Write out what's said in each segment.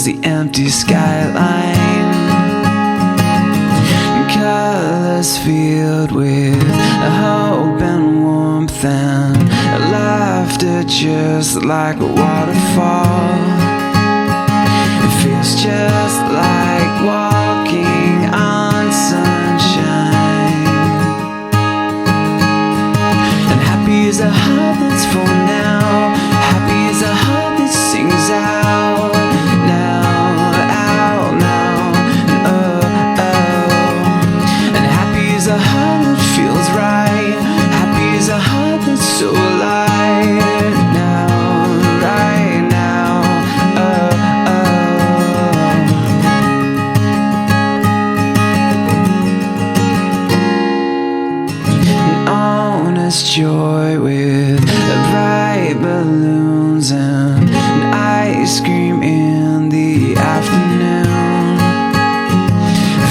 the empty skyline, colors filled with hope and warmth and laughter, just like a waterfall. It feels just like walking on sunshine, and happy is a heart that's full now. Happy is a heart that sings out now, out now, and oh. And happy is a heart that feels right. Happy is a heart that's so alive now, right now, An honest joy with bright balloons and ice cream in the afternoon.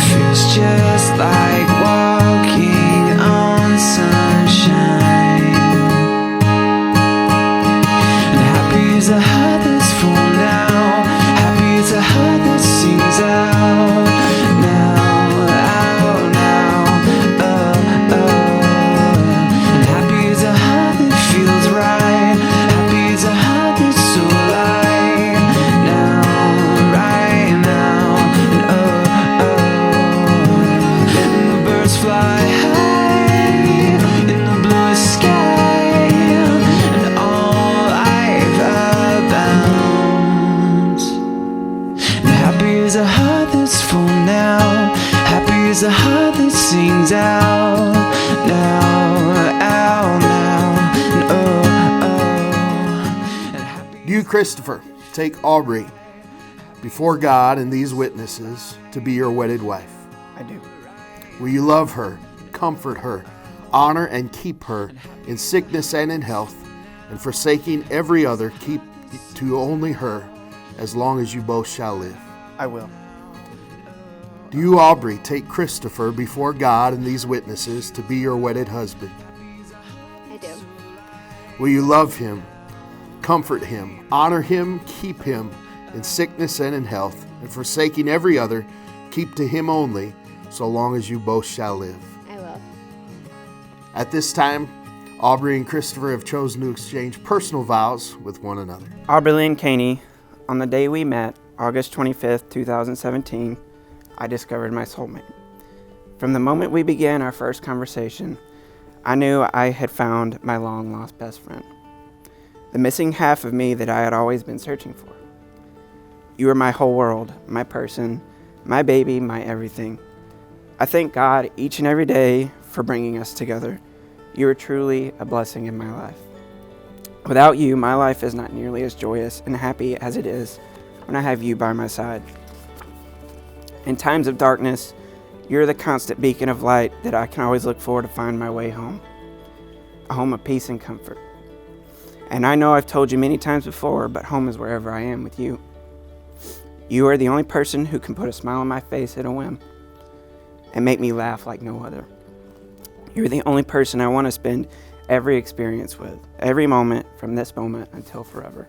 Feels just like walking on sunshine. And happy is a heart that's full now. Happy is a heart that sings out now, out now, oh, oh. And happy is a heart that feels right. Happy is a heart that's so alive now, right now, and oh, oh. And the birds fly high in the bluest sky, and all life abounds. And happy is a heart that's full now. Happy is a heart that sings out now, out now, and oh, oh. And happy You, Christopher, take Aubrey before God and these witnesses to be your wedded wife. I do. Will you love her, comfort her, honor and keep her in sickness and in health, and forsaking every other, keep to only her as long as you both shall live? I will. Do you, Aubrey, take Christopher before God and these witnesses to be your wedded husband? I do. Will you love him, comfort him, honor him, keep him in sickness and in health, and forsaking every other, keep to him only, so long as you both shall live? I will. At this time, Aubrey and Christopher have chosen to exchange personal vows with one another. Aubrey Lynn Caney, on the day we met, August 25th, 2017, I discovered my soulmate. From the moment we began our first conversation, I knew I had found my long-lost best friend, the missing half of me that I had always been searching for. You are my whole world, my person, my baby, my everything. I thank God each and every day for bringing us together. You are truly a blessing in my life. Without you, my life is not nearly as joyous and happy as it is when I have you by my side. In times of darkness, you're the constant beacon of light that I can always look for to find my way home. A home of peace and comfort. And I know I've told you many times before, but home is wherever I am with you. You are the only person who can put a smile on my face at a whim and make me laugh like no other. You're the only person I want to spend every experience with, every moment from this moment until forever.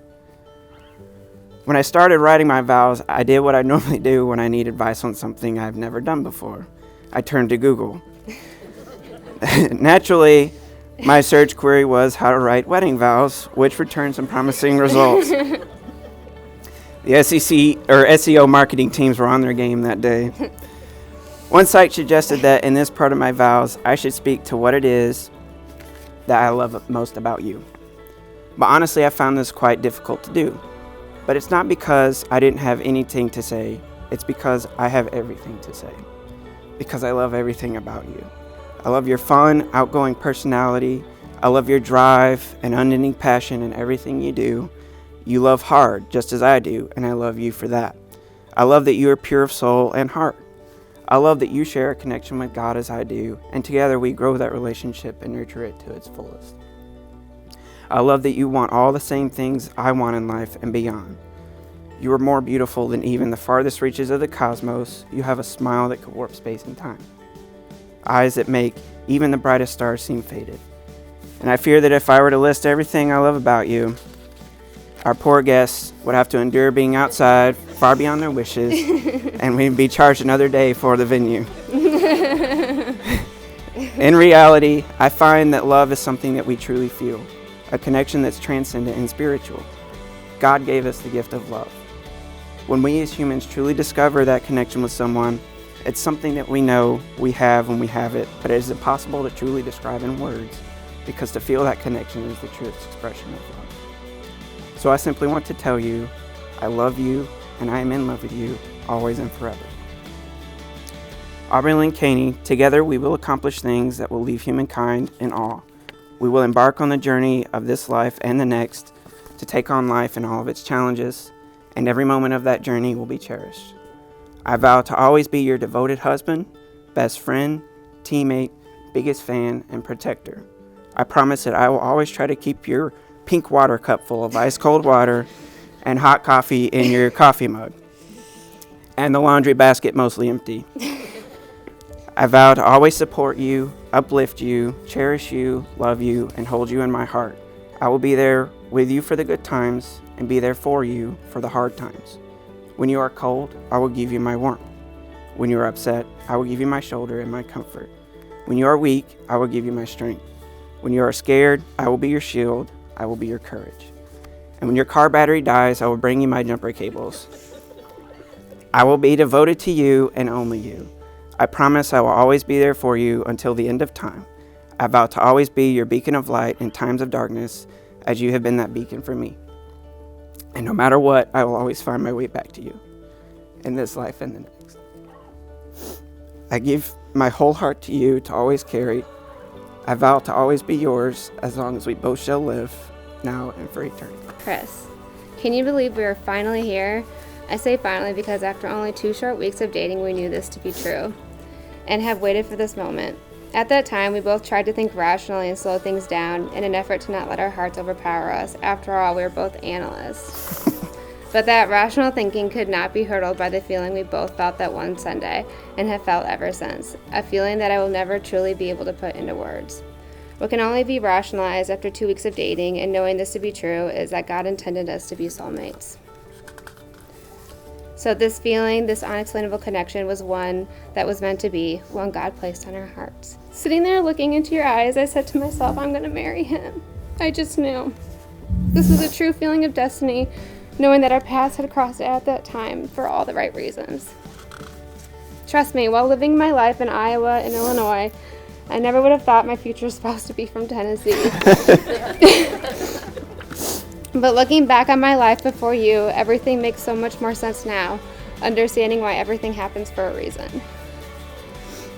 When I started writing my vows, I did what I normally do when I need advice on something I've never done before. I turned to Google. Naturally, my search query was how to write wedding vows, which returned some promising results. The SEC or SEO marketing teams were on their game that day. One site suggested that in this part of my vows, I should speak to what it is that I love most about you. But honestly, I found this quite difficult to do. But it's not because I didn't have anything to say. It's because I have everything to say. Because I love everything about you. I love your fun, outgoing personality. I love your drive and unending passion in everything you do. You love hard, just as I do, and I love you for that. I love that you are pure of soul and heart. I love that you share a connection with God as I do, and together we grow that relationship and nurture it to its fullest. I love that you want all the same things I want in life and beyond. You are more beautiful than even the farthest reaches of the cosmos. You have a smile that could warp space and time. Eyes that make even the brightest stars seem faded. And I fear that if I were to list everything I love about you, our poor guests would have to endure being outside far beyond their wishes, and we'd be charged another day for the venue. In reality, I find that love is something that we truly feel, a connection that's transcendent and spiritual. God gave us the gift of love. When we as humans truly discover that connection with someone, it's something that we know we have when we have it, but it is impossible to truly describe in words, because to feel that connection is the truest expression of love. So I simply want to tell you, I love you, and I am in love with you, always and forever. Aubrey and Caney, together we will accomplish things that will leave humankind in awe. We will embark on the journey of this life and the next to take on life and all of its challenges, and every moment of that journey will be cherished. I vow to always be your devoted husband, best friend, teammate, biggest fan, and protector. I promise that I will always try to keep your pink water cup full of ice cold water and hot coffee in your coffee mug, and the laundry basket mostly empty. I vow to always support you, uplift you, cherish you, love you, and hold you in my heart. I will be there with you for the good times and be there for you for the hard times. When you are cold, I will give you my warmth. When you are upset, I will give you my shoulder and my comfort. When you are weak, I will give you my strength. When you are scared, I will be your shield. I will be your courage. And when your car battery dies, I will bring you my jumper cables. I will be devoted to you and only you. I promise I will always be there for you until the end of time. I vow to always be your beacon of light in times of darkness, as you have been that beacon for me. And no matter what, I will always find my way back to you, in this life and the next. I give my whole heart to you to always carry. I vow to always be yours as long as we both shall live, now and for eternity. Chris, can you believe we are finally here? I say finally because after only 2 short weeks of dating, we knew this to be true and have waited for this moment. At that time, we both tried to think rationally and slow things down in an effort to not let our hearts overpower us. After all, we were both analysts. But that rational thinking could not be hurdled by the feeling we both felt that one Sunday and have felt ever since, a feeling that I will never truly be able to put into words. What can only be rationalized after 2 weeks of dating and knowing this to be true is that God intended us to be soulmates. So this feeling, this unexplainable connection was one that was meant to be, one God placed on our hearts. Sitting there looking into your eyes, I said to myself, I'm going to marry him. I just knew. This was a true feeling of destiny, knowing that our paths had crossed at that time for all the right reasons. Trust me, while living my life in Iowa and Illinois, I never would have thought my future spouse to be from Tennessee. But looking back on my life before you, everything makes so much more sense now, understanding why everything happens for a reason.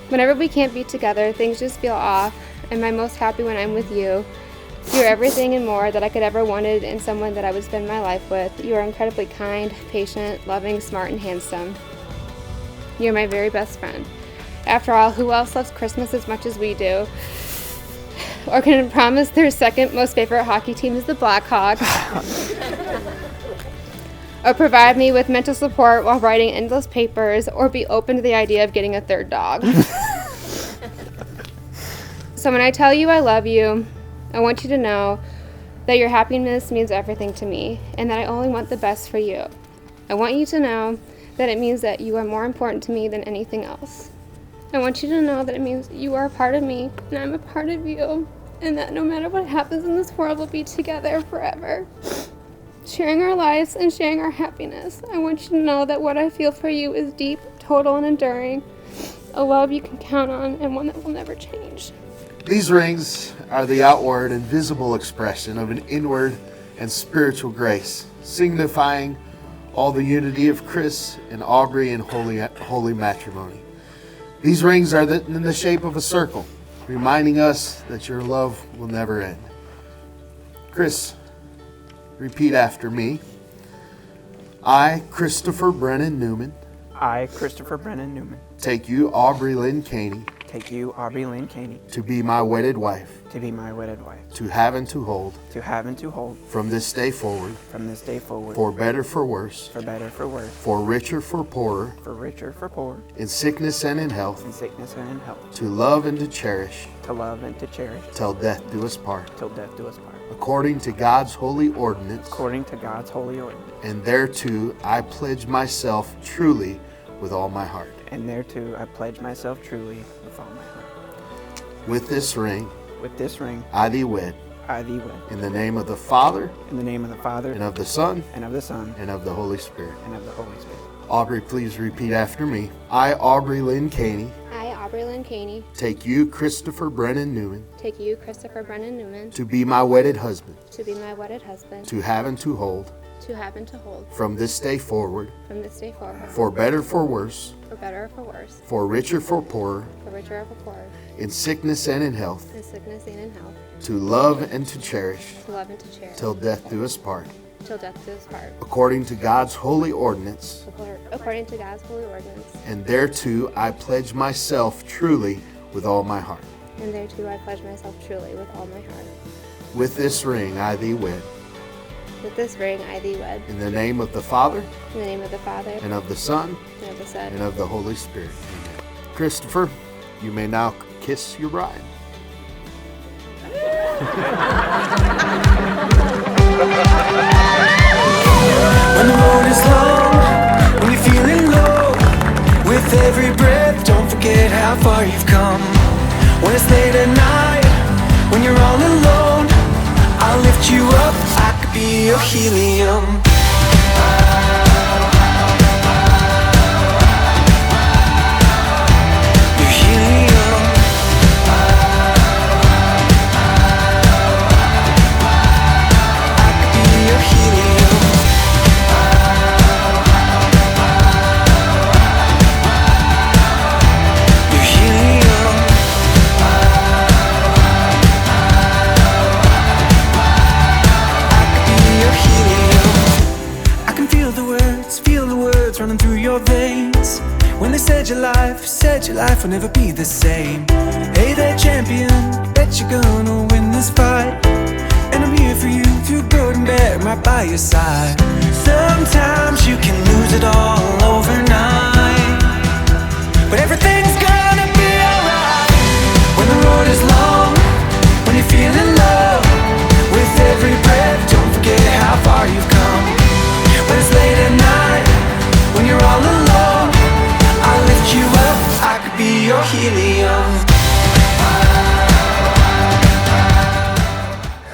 Whenever we can't be together, things just feel off. Am I most happy when I'm with you? You're everything and more that I could ever wanted in someone that I would spend my life with. You are incredibly kind, patient, loving, smart, and handsome. You're my very best friend. After all, who else loves Christmas as much as we do? Or can promise their second most favorite hockey team is the Blackhawks? Or provide me with mental support while writing endless papers, or be open to the idea of getting a third dog. So when I tell you I love you, I want you to know that your happiness means everything to me, and that I only want the best for you. I want you to know that it means that you are more important to me than anything else. I want you to know that it means you are a part of me, and I'm a part of you, and that no matter what happens in this world, we'll be together forever, sharing our lives and sharing our happiness. I want you to know that what I feel for you is deep, total, and enduring, a love you can count on, and one that will never change. These rings are the outward and visible expression of an inward and spiritual grace, signifying all the unity of Chris and Aubrey in holy matrimony. These rings are in the shape of a circle, reminding us that your love will never end. Chris, repeat after me. I, Christopher Brennan Newman. I, Christopher Brennan Newman. Take you, Aubrey Lynn Caney. Take you, Aubrey Lynn Caney. To be my wedded wife. To be my wedded wife. To have and to hold. To have and to hold. From this day forward. From this day forward. For better, for worse. For better, for worse. For richer, for poorer. For richer, for poor. In sickness and in health. In sickness and in health. To love and to cherish. To love and to cherish. Till death do us part. Till death do us part. according to God's holy ordinance, according to God's holy ordinance. and thereto I pledge myself truly with all my heart. And thereto I pledge myself truly with all my heart. With this ring With this ring I thee wed, I thee wed. in the name of the Father, In the name of the Father, and of the Son, and of the Son, and of the Holy Spirit. and of the Holy Spirit. Aubrey, please repeat after me. I, Aubrey Lynn Caney, I, Aubrey Lynn Caney, take you, Christopher Brennan Newman, take you, Christopher Brennan Newman, to be my wedded husband, to be my wedded husband, to have and to hold, to have and to hold, from this day forward, from this day forward, for better, for worse, for better or for worse, for richer, for poorer, for richer or for poorer, in sickness and in health, in sickness and in health, to love and to cherish, to love and to cherish, till death do us part, till death do us part, according to God's holy ordinance, according to God's holy ordinance, and thereto I pledge myself truly with all my heart. and thereto I pledge myself truly with all my heart. With this ring I thee wed, With this ring I thee wed, in the name of the Father, in the name of the Father, and of the Son, and of the Son, and of the Holy Spirit. Amen. Christopher, you may now kiss your bride. When the road is long, when you're feeling low, with every breath, don't forget how far you've come. When it's late at night, when you're all alone, I'll lift you up, I could be your helium. Your helium. I could be your helium. Your helium. I could be your helium. I can feel the words running through your veins. When they said your life will never be the same. Hey there, champion, bet you're gonna win this fight. And I'm here for you through good and bad, right by your side. Sometimes you can lose it all overnight, but everything's gonna be alright. When the road is long, when you're feeling love, with every breath, don't forget how far you've come. When it's late at night, when you're all alone, I'll lift you up, I could be your helium.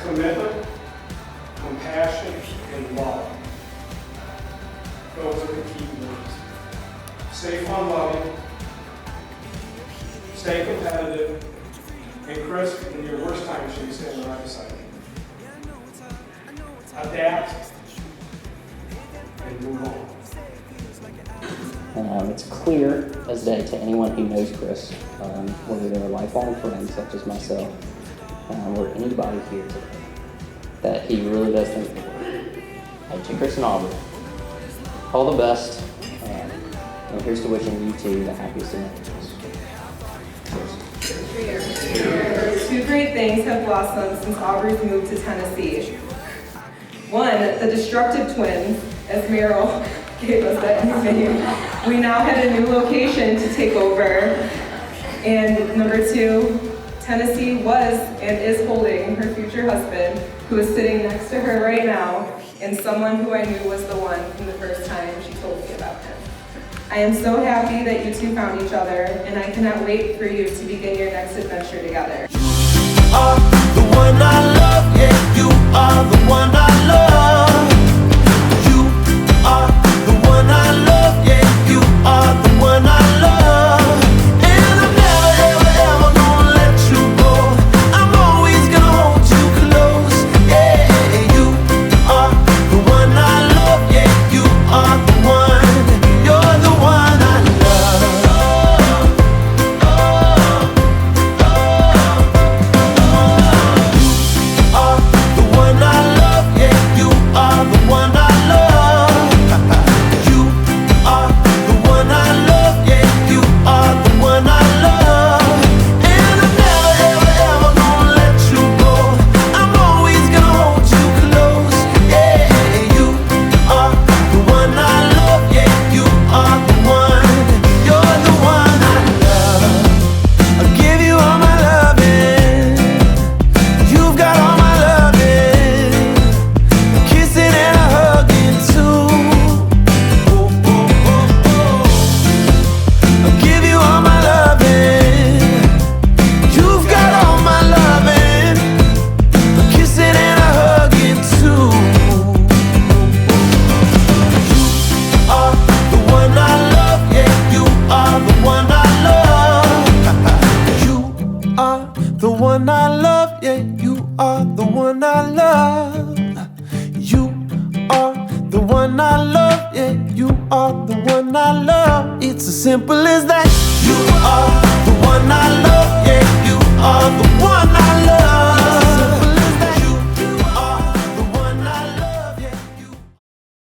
Commitment, compassion, and love. Those are the key words. Stay fun loving, stay competitive, and Chris, in your worst time, you should stand right beside you. Adapt and move on. It's clear as day to anyone who knows Chris, whether they're lifelong friends such as myself, or anybody here today, that he really does think the world. To Chris and Aubrey, all the best, and here's to wishing you two the happiest of marriages. Cheers. Two great things have blossomed since Aubrey's moved to Tennessee. One, the destructive twins, as Meryl gave us that nickname. We now had a new location to take over. And number two, Tennessee was and is holding her future husband, who is sitting next to her right now, and someone who I knew was the one from the first time she told me about him. I am so happy that you two found each other, and I cannot wait for you to begin your next adventure together. Are the one I love, yeah, you are the one I love. You are the one I love, yeah, you are the one I love. And I'm never, ever, ever gonna let you go. I'm always gonna hold you close, yeah. You are the one I love, yeah, you are the one. You're the one I love. The one I love, yeah. are the one I love. It's as simple as that. You are the one I love, yeah, you are the